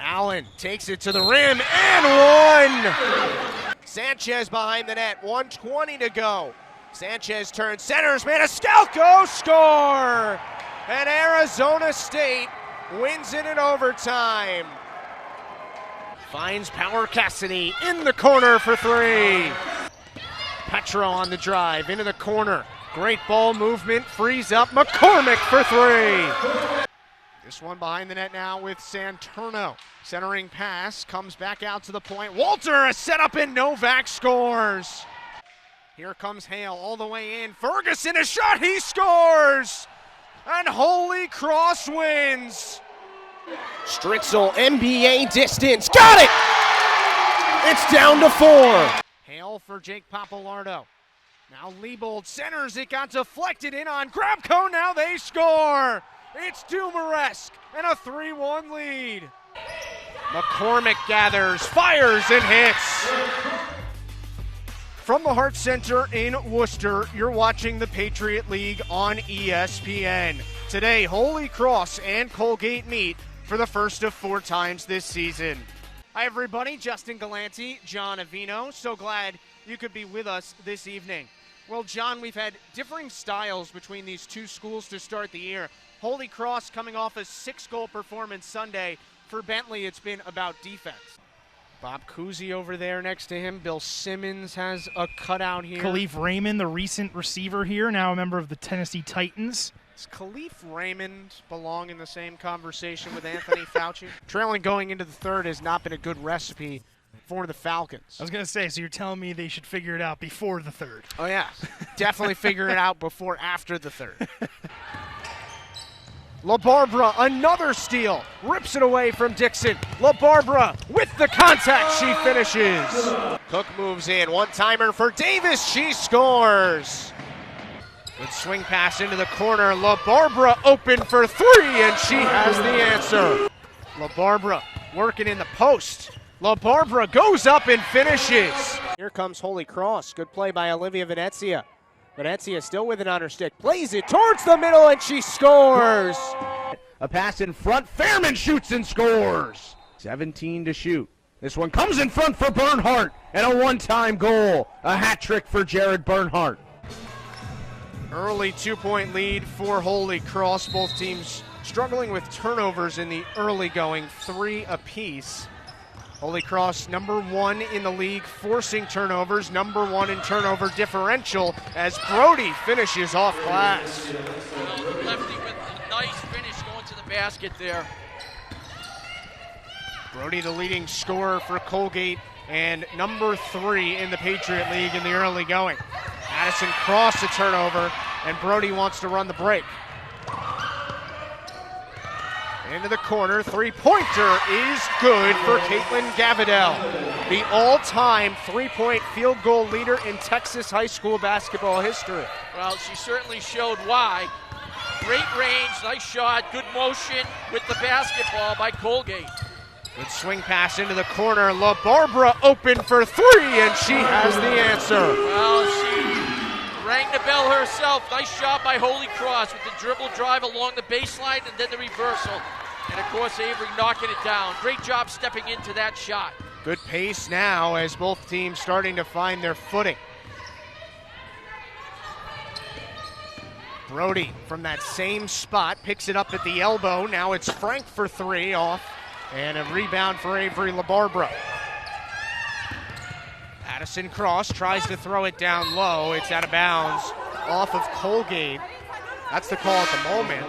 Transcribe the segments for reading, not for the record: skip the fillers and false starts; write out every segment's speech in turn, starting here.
Allen takes it to the rim and one! Sanchez behind the net, 1:20 to go. Sanchez turns, centers, Maniscalco, score! And Arizona State wins it in overtime. Finds Power Cassidy in the corner for three. Petro on the drive, into the corner. Great ball movement, frees up McCormick for three. This one behind the net now with Santurno. Centering pass, comes back out to the point. Walter, a setup and Novak scores. Here comes Hale all the way in. Ferguson, a shot, he scores! And Holy Cross wins. Stritzel, NBA distance, got it! It's down to 4. Hale for Jake Papalardo. Now Liebold centers, it got deflected in on Grabco, now they score! It's Dumaresque and a 3-1 lead. McCormick gathers, fires, and hits. From the Hart Center in Worcester, you're watching the Patriot League on ESPN. Today, Holy Cross and Colgate meet for the first of 4 times this season. Hi everybody, Justin Gallanty, John Avino. So glad you could be with us this evening. Well, John, we've had differing styles between these two schools to start the year. Holy Cross coming off a 6-goal performance Sunday. For Bentley, it's been about defense. Bob Cousy over there next to him. Bill Simmons has a cutout here. Khalif Raymond, the recent receiver here, now a member of the Tennessee Titans. Does Khalif Raymond belong in the same conversation with Anthony Fauci? Trailing going into the third has not been a good recipe for the Falcons. I was going to say, so you're telling me they should figure it out before the third. Oh, yeah. Definitely figure it out before after the third. LaBarbera, another steal, rips it away from Dixon. LaBarbera with the contact, she finishes. Cook moves in, one-timer for Davis, she scores. Good swing pass into the corner, LaBarbera open for 3, and she has the answer. LaBarbera working in the post. LaBarbera goes up and finishes. Here comes Holy Cross, good play by Olivia Venezia. Venezia still with it on her stick, plays it towards the middle, and she scores. A pass in front, Fairman shoots and scores. 17 to shoot. This one comes in front for Bernhardt, and a one-time goal. A hat trick for Jared Bernhardt. Early 2-point lead for Holy Cross. Both teams struggling with turnovers in the early going, 3 apiece. Holy Cross number 1 in the league, forcing turnovers, number 1 in turnover differential as Brody finishes off glass. Lefty with a nice finish going to the basket there. Brody the leading scorer for Colgate and number 3 in the Patriot League in the early going. Addison Cross a turnover, and Brody wants to run the break. Into the corner, three-pointer is good for Caitlin Gavidel, the all-time three-point field goal leader in Texas high school basketball history. Well, she certainly showed why. Great range, nice shot, good motion with the basketball by Colgate. Good swing pass into the corner, LaBarbera open for 3, and she has the answer. Well, she rang the bell herself. Nice job by Holy Cross with the dribble drive along the baseline and then the reversal. And, of course, Avery knocking it down. Great job stepping into that shot. Good pace now as both teams starting to find their footing. Brody from that same spot picks it up at the elbow. Now it's Frank for 3 off. And a rebound for Avery LaBarbera. Addison Cross tries to throw it down low. It's out of bounds off of Colgate. That's the call at the moment.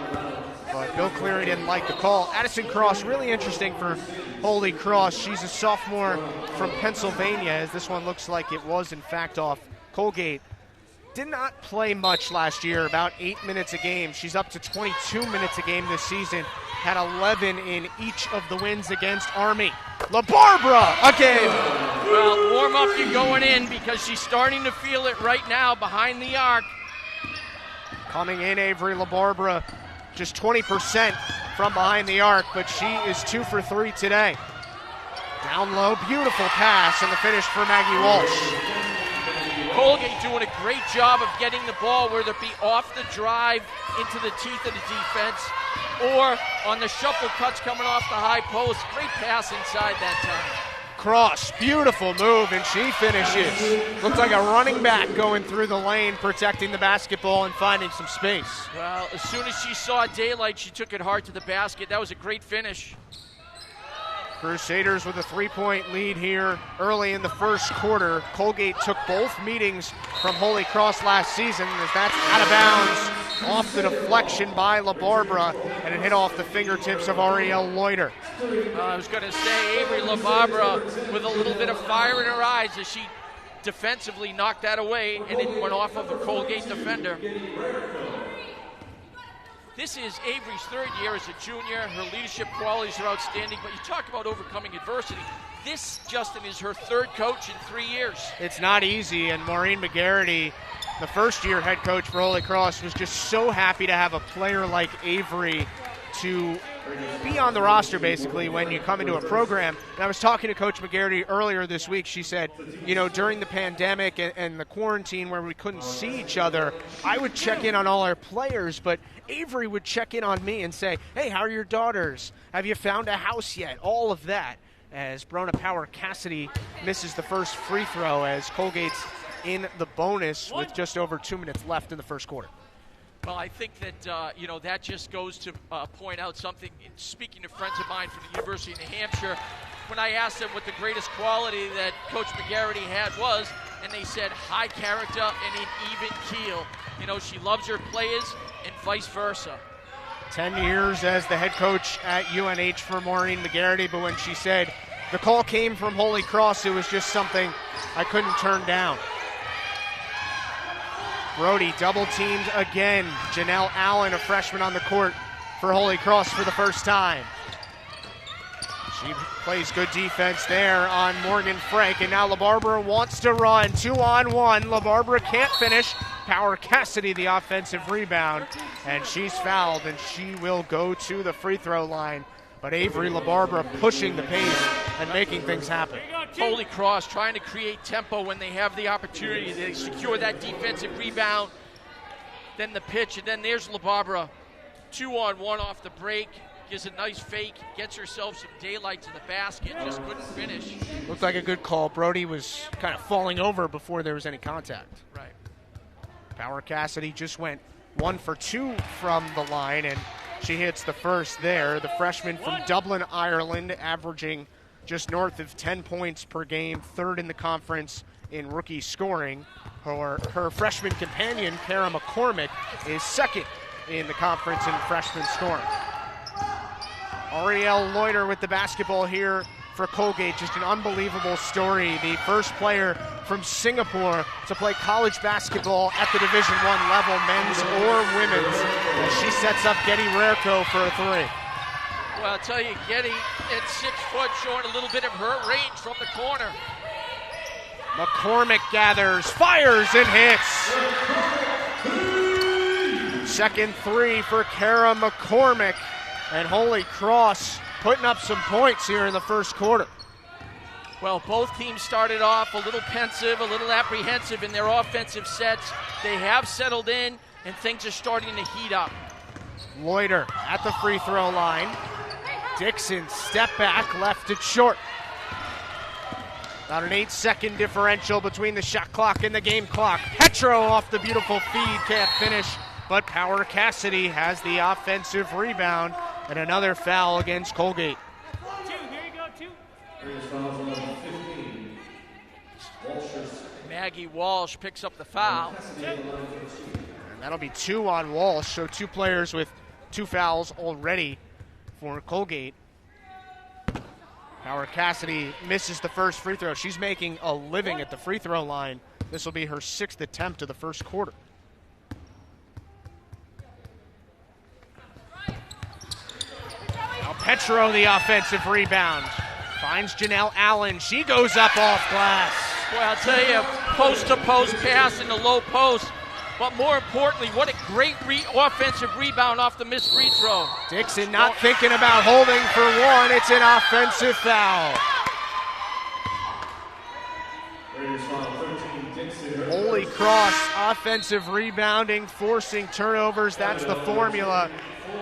But Bill Cleary didn't like the call. Addison Cross, really interesting for Holy Cross. She's a sophomore from Pennsylvania, as this one looks like it was, in fact, off Colgate. Did not play much last year, about 8 minutes a game. She's up to 22 minutes a game this season. Had 11 in each of the wins against Army. LaBarbera again. Well, warm up you going in because she's starting to feel it right now behind the arc. Coming in, Avery LaBarbera, just 20% from behind the arc, but she is 2 for 3 today. Down low, beautiful pass, and the finish for Maggie Walsh. Colgate doing a great job of getting the ball, whether it be off the drive into the teeth of the defense, or on the shuffle cuts coming off the high post. Great pass inside that time. Cross, beautiful move, and she finishes. Looks like a running back going through the lane, protecting the basketball and finding some space. Well, as soon as she saw daylight, she took it hard to the basket. That was a great finish. Crusaders with a 3-point lead here early in the first quarter. Colgate took both meetings from Holy Cross last season as that's out of bounds off the deflection by LaBarbera, and it hit off the fingertips of Ariel Loiter. I was going to say Avery LaBarbera with a little bit of fire in her eyes as she defensively knocked that away, and it went off of a Colgate defender. This is Avery's third year as a junior. Her leadership qualities are outstanding, but you talk about overcoming adversity. This, Justin, is her third coach in 3 years. It's not easy, and Maureen McGarity, the first-year head coach for Holy Cross, was just so happy to have a player like Avery to be on the roster, basically, when you come into a program. And I was talking to Coach McGarity earlier this week. She said, you know, during the pandemic and the quarantine where we couldn't see each other, I would check in on all our players, but Avery would check in on me and say, hey, how are your daughters? Have you found a house yet? All of that, as Brona Power Cassidy misses the first free throw as Colgate's in the bonus with just over 2 minutes left in the first quarter. Well, I think that, that just goes to point out something. Speaking to friends of mine from the University of New Hampshire, when I asked them what the greatest quality that Coach McGarity had was, and they said high character and an even keel. You know, she loves her players and vice versa. 10 years as the head coach at UNH for Maureen McGarity, but when she said the call came from Holy Cross, it was just something I couldn't turn down. Brody double teamed again. Janelle Allen, a freshman on the court for Holy Cross for the first time. She plays good defense there on Morgan Frank, and now LaBarbera wants to run. 2-on-1. LaBarbera can't finish. Power Cassidy, the offensive rebound, and she's fouled, and she will go to the free throw line. But Avery LaBarbera pushing the pace and making things happen. Holy Cross trying to create tempo when they have the opportunity. They secure that defensive rebound, then the pitch, and then there's LaBarbera. 2-on-1 off the break. Gives a nice fake, gets herself some daylight to the basket, just couldn't finish. Looked like a good call. Brody was kind of falling over before there was any contact. Right. Power Cassidy just went 1 for 2 from the line, and she hits the first there. The freshman from Dublin, Ireland, averaging just north of 10 points per game, third in the conference in rookie scoring. Her freshman companion, Kara McCormick, is second in the conference in freshman scoring. Ariel Loiter with the basketball here for Colgate. Just an unbelievable story. The first player from Singapore to play college basketball at the Division I level, men's or women's, as she sets up Getty Rarco for a three. Well, I'll tell you, Getty at 6 foot, showing a little bit of her range from the corner. McCormick gathers, fires, and hits. Second three for Kara McCormick. And Holy Cross putting up some points here in the first quarter. Well, both teams started off a little pensive, a little apprehensive in their offensive sets. They have settled in, and things are starting to heat up. Loiter at the free throw line. Dixon, step back, left it short. About an 8-second differential between the shot clock and the game clock. Petro off the beautiful feed, can't finish, but Power Cassidy has the offensive rebound. And another foul against Colgate. Maggie Walsh picks up the foul. And that'll be 2 on Walsh, so 2 players with 2 fouls already for Colgate. Power Cassidy misses the first free throw. She's making a living at the free throw line. This will be her 6th attempt of the first quarter. Petro, the offensive rebound, finds Janelle Allen. She goes up off glass. Boy, I'll tell you, post-to-post pass in the low post. But more importantly, what a great offensive rebound off the missed free throw. Dixon not thinking about holding for one. It's an offensive foul. Holy Cross offensive rebounding, forcing turnovers. That's the formula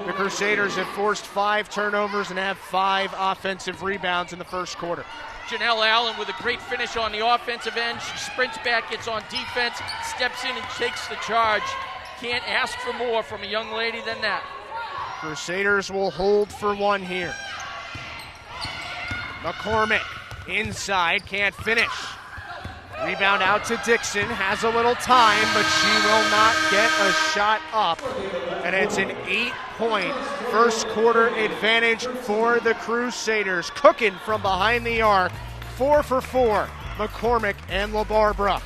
The Crusaders have forced 5 turnovers and have 5 offensive rebounds in the first quarter. Janelle Allen with a great finish on the offensive end. She sprints back, gets on defense, steps in and takes the charge. Can't ask for more from a young lady than that. Crusaders will hold for 1 here. McCormick inside, can't finish. Rebound out to Dixon, has a little time, but she will not get a shot up. And it's an 8-point first quarter advantage for the Crusaders. Cooking from behind the arc, 4 for 4, McCormick and LaBarbera.